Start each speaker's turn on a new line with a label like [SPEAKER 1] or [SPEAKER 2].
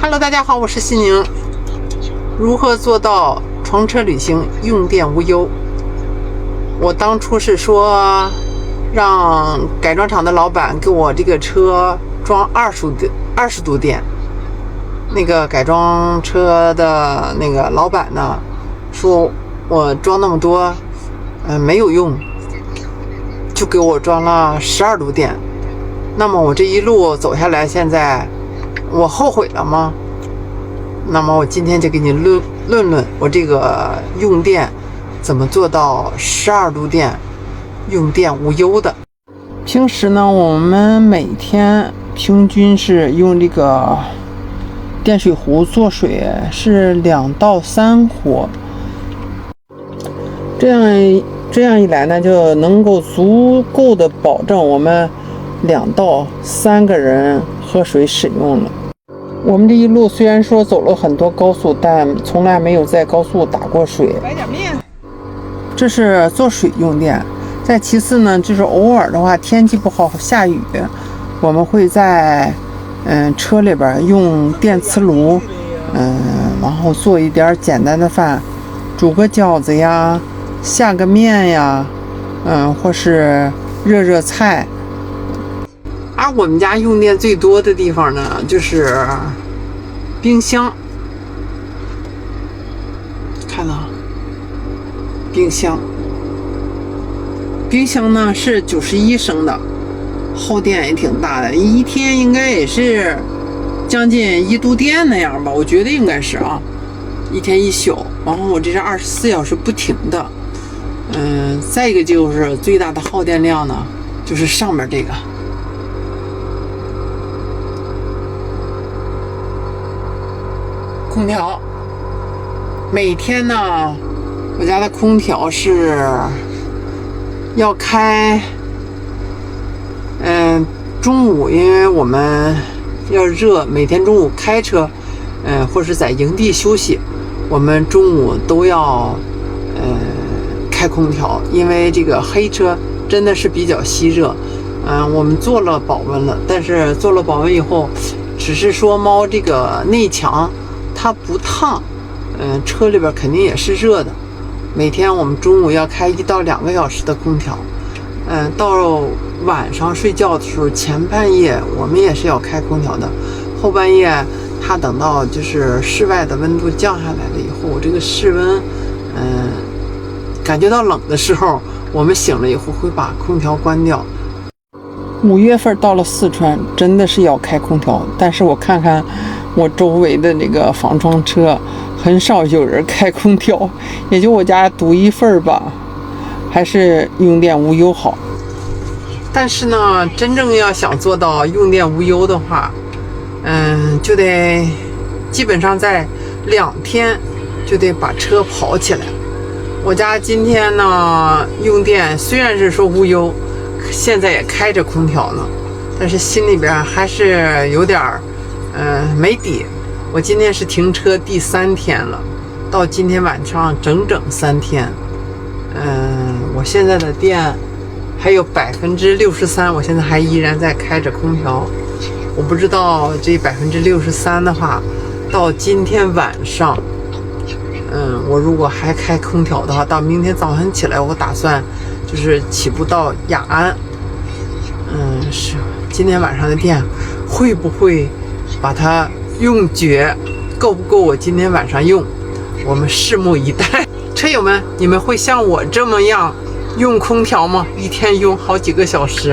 [SPEAKER 1] Hello， 大家好，我是西宁。如何做到床车旅行用电无忧？我当初是说让改装厂的老板给我这个车装20度电。那个改装车的那个老板呢，说我装那么多，没有用，就给我装了12度电。那么我这一路走下来，现在我后悔了吗？那么我今天就给你论我这个用电怎么做到12度电用电无忧的。平时呢，我们每天平均是用这个电水壶做水是2到3壶，这样一来呢，就能够足够的保证我们2到3个人喝水使用了。我们这一路虽然说走了很多高速，但从来没有在高速打过水。来点面。这是做水用电。再其次呢，就是偶尔的话，天气不好下雨，我们会在车里边用电磁炉，然后做一点简单的饭，煮个饺子呀，下个面呀，或是热菜。而我们家用电最多的地方呢，就是冰箱。看到冰箱呢是91升的，耗电也挺大的，一天应该也是将近1度电那样吧，我觉得应该是啊，一天一宿。然后我这是24小时不停的。再一个就是最大的耗电量呢，就是上面这个空调。每天呢，我家的空调是要开，中午因为我们要热，每天中午开车，或是在营地休息，我们中午都要开空调，因为这个黑车真的是比较吸热。我们做了保温了，但是做了保温以后，只是说猫这个内墙它不烫，车里边肯定也是热的。每天我们中午要开1到2个小时的空调，到晚上睡觉的时候，前半夜我们也是要开空调的，后半夜它等到就是室外的温度降下来了以后，这个室温，感觉到冷的时候，我们醒了以后会把空调关掉。5月份到了四川，真的是要开空调，但是我看看我周围的那个房装车，很少有人开空调，也就我家独一份吧，还是用电无忧好。但是呢，真正要想做到用电无忧的话，就得基本上在2天就得把车跑起来。我家今天呢，用电虽然是说无忧，现在也开着空调呢，但是心里边还是有点没底。我今天是停车第3天了，到今天晚上整3天。我现在的电还有63%，我现在还依然在开着空调。我不知道这63%的话，到今天晚上，我如果还开空调的话，到明天早上起来，我打算就是起步到雅安。是今天晚上的电会不会把它用绝，够不够我今天晚上用，我们拭目以待。车友们，你们会像我这么样用空调吗？一天用好几个小时。